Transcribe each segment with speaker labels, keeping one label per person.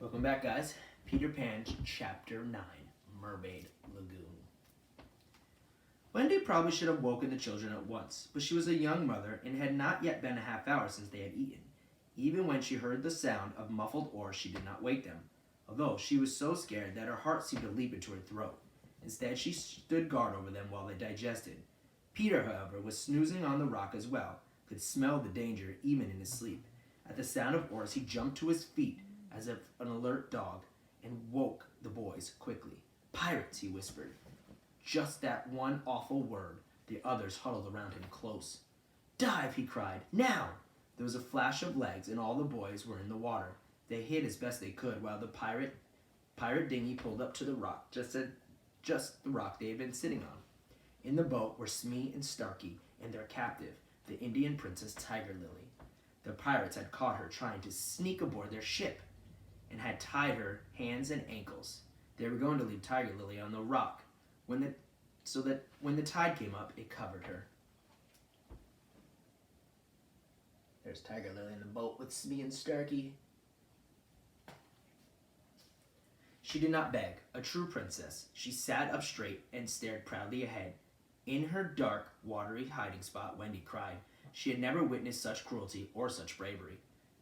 Speaker 1: Welcome back, guys. Peter Pan, Chapter 9, Mermaid, Lagoon. Wendy probably should have woken the children at once, but she was a young mother and it had not yet been a half hour since they had eaten. Even when she heard the sound of muffled oars, she did not wake them, although she was so scared that her heart seemed to leap into her throat. Instead, she stood guard over them while they digested. Peter, however, was snoozing on the rock as well, could smell the danger even in his sleep. At the sound of oars, he jumped to his feet as if an alert dog, and woke the boys quickly. "Pirates," he whispered. Just that one awful word. The others huddled around him close. "Dive," he cried. "Now!" There was a flash of legs, and all the boys were in the water. They hid as best they could while the pirate dinghy pulled up to the rock, just the rock they had been sitting on. In the boat were Smee and Starkey and their captive, the Indian princess Tiger Lily. The pirates had caught her trying to sneak aboard their ship and had tied her hands and ankles. They were going to leave Tiger Lily on the rock so that when the tide came up, it covered her. There's Tiger Lily in the boat with Smee and Starkey. She did not beg, a true princess. She sat up straight and stared proudly ahead. In her dark, watery hiding spot, Wendy cried. She had never witnessed such cruelty or such bravery.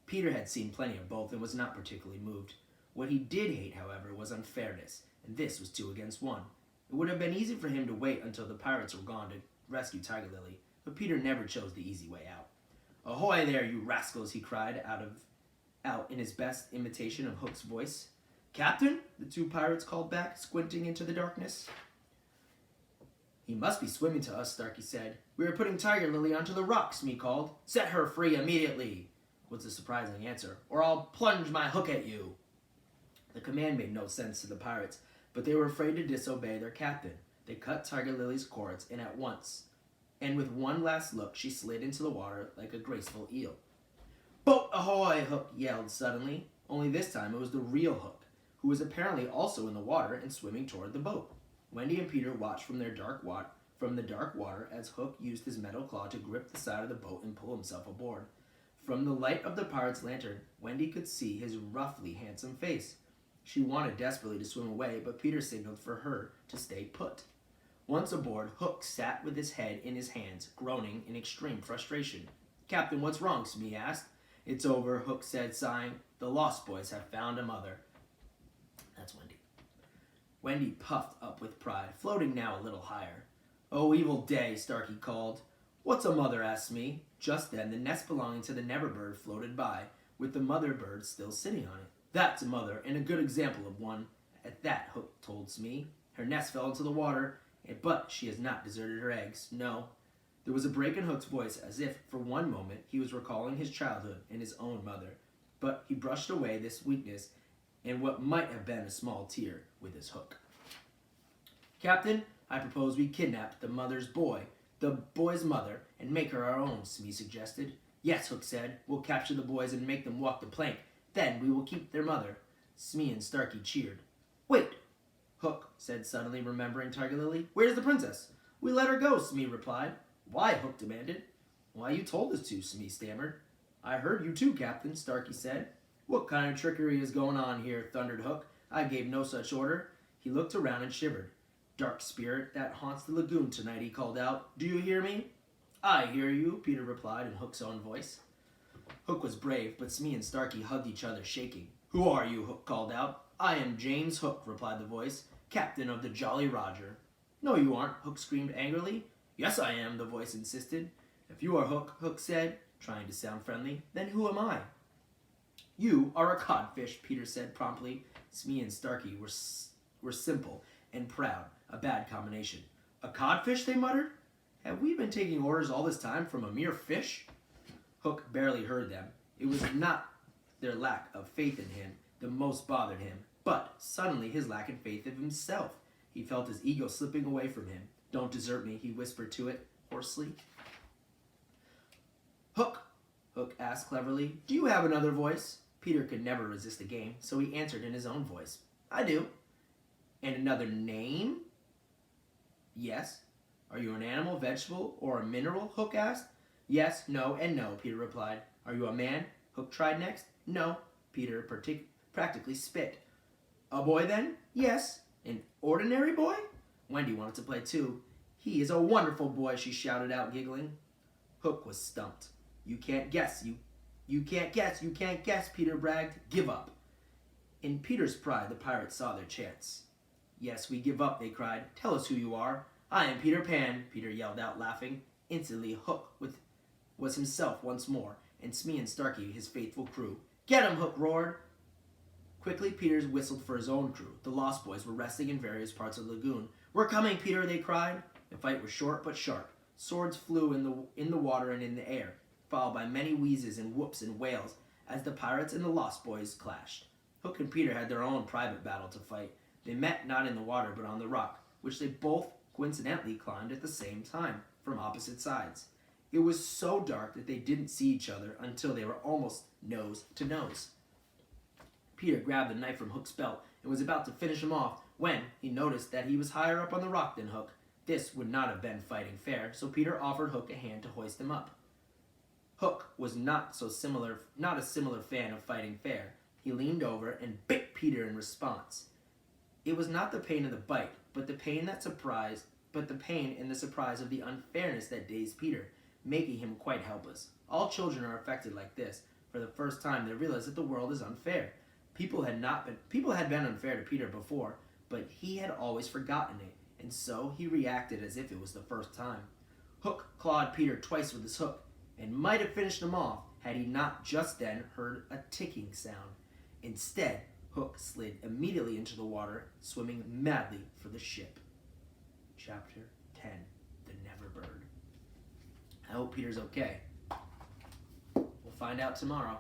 Speaker 1: Peter had seen plenty of both and was not particularly moved. What he did hate, however, was unfairness, and this was 2 against 1. It would have been easy for him to wait until the pirates were gone to rescue Tiger Lily, but Peter never chose the easy way out. "Ahoy there, you rascals!" he cried out in his best imitation of Hook's voice. "Captain?" the 2 pirates called back, squinting into the darkness. "He must be swimming to us," Starkey said. "We are putting Tiger Lily onto the rock," Smee called. "Set her free immediately," was the surprising answer, "or I'll plunge my hook at you." The command made no sense to the pirates, but they were afraid to disobey their captain. They cut Tiger Lily's cords, and with one last look, she slid into the water like a graceful eel. "Boat ahoy!" Hook yelled suddenly, only this time it was the real Hook, who was apparently also in the water and swimming toward the boat. Wendy and Peter watched from the dark water as Hook used his metal claw to grip the side of the boat and pull himself aboard. From the light of the pirate's lantern, Wendy could see his roughly handsome face. She wanted desperately to swim away, but Peter signaled for her to stay put. Once aboard, Hook sat with his head in his hands, groaning in extreme frustration. "Captain, what's wrong?" Smee asked. "It's over," Hook said, sighing. "The Lost Boys have found a mother." That's Wendy. Wendy puffed up with pride, floating now a little higher. "Oh, evil day," Starkey called. "What's a mother?" asked Smee. Just then, the nest belonging to the Never Bird floated by, with the mother bird still sitting on it. "That's a mother, and a good example of one." At that, Hook told Smee. "Her nest fell into the water, but she has not deserted her eggs. No." There was a break in Hook's voice, as if, for one moment, he was recalling his childhood and his own mother. But he brushed away this weakness and what might have been a small tear with his hook. "Captain, I propose we kidnap the boy's mother, and make her our own," Smee suggested. "Yes," Hook said. "We'll capture the boys and make them walk the plank. Then we will keep their mother." Smee and Starkey cheered. "Wait," Hook said suddenly, remembering Tiger Lily. "Where's the princess?" "We let her go," Smee replied. "Why?" Hook demanded. "Why, you told us to," Smee stammered. "I heard you too, Captain," Starkey said. "What kind of trickery is going on here?" thundered Hook. "I gave no such order." He looked around and shivered. "Dark spirit that haunts the lagoon tonight," he called out. "Do you hear me?" "I hear you," Peter replied in Hook's own voice. Hook was brave, but Smee and Starkey hugged each other, shaking. "Who are you?" Hook called out. "I am James Hook," replied the voice, "captain of the Jolly Roger." "No, you aren't," Hook screamed angrily. "Yes, I am," the voice insisted. "If you are Hook," Hook said, trying to sound friendly, "then who am I?" "You are a codfish," Peter said promptly. Smee and Starkey were simple and proud, a bad combination. "A codfish?" they muttered. "Have we been taking orders all this time from a mere fish?" Hook barely heard them. It was not their lack of faith in him that most bothered him, but suddenly his lack of faith in himself. He felt his ego slipping away from him. "Don't desert me," he whispered to it hoarsely. "Hook," Hook asked cleverly, "do you have another voice?" Peter could never resist a game, so he answered in his own voice. "I do." "And another name?" "Yes." "Are you an animal, vegetable, or a mineral?" Hook asked. "Yes, no, and no," Peter replied. "Are you a man?" Hook tried next. "No," Peter practically spit. A boy then? Yes. An ordinary boy? Wendy wanted to play too. He is a wonderful boy, she shouted out, giggling. Hook was stumped. You can't guess, you can't guess, Peter bragged. Give up. In Peter's pride, the pirates saw their chance. Yes, we give up, they cried. Tell us who you are. I am Peter Pan, Peter yelled out, laughing. Instantly, Hook was himself once more, and Smee and Starkey, his faithful crew. Get him, Hook roared. Quickly, Peter whistled for his own crew. The Lost Boys were resting in various parts of the lagoon. We're coming, Peter, they cried. The fight was short but sharp. Swords flew in the water and in the air, followed by many wheezes and whoops and wails as the pirates and the Lost Boys clashed. Hook and Peter had their own private battle to fight. They met not in the water but on the rock, which they both coincidentally climbed at the same time, from opposite sides. It was so dark that they didn't see each other until they were almost nose to nose. Peter grabbed the knife from Hook's belt and was about to finish him off when he noticed that he was higher up on the rock than Hook. This would not have been fighting fair, so Peter offered Hook a hand to hoist him up. Hook was not a similar fan of fighting fair. He leaned over and bit Peter in response. It was not the pain of the bite, but the pain and the surprise of the unfairness that dazed Peter, making him quite helpless. All children are affected like this. For the first time, they realized that the world is unfair. People had been unfair to Peter before, but he had always forgotten it, and so he reacted as if it was the first time. Hook clawed Peter twice with his hook, and might have finished him off had he not just then heard a ticking sound. Instead, Hook slid immediately into the water, swimming madly for the ship. Chapter 10. The Never Bird. I hope Peter's okay. We'll find out tomorrow.